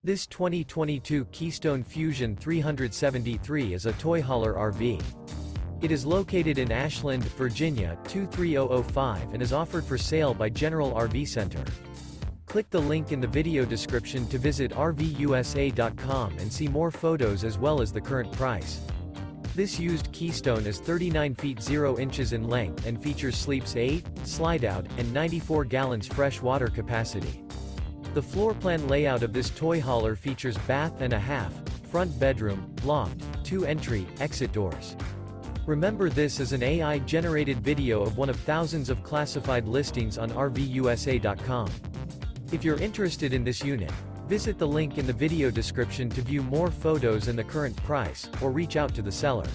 This 2022 Keystone Fuzion 373 is a toy hauler RV. It is located in Ashland, Virginia 23005 and is offered for sale by General RV Center. Click the link in the video description to visit RVUSA.com and see more photos as well as the current price. This used Keystone is 39 feet 0 inches in length and features sleeps 8, Slideout, and 94 gallons fresh water capacity. The floor plan layout of this toy hauler features bath and a half, front bedroom, loft, 2 entry, exit doors. Remember, this is an AI-generated video of one of thousands of classified listings on RVUSA.com. If you're interested in this unit, visit the link in the video description to view more photos and the current price, or reach out to the seller.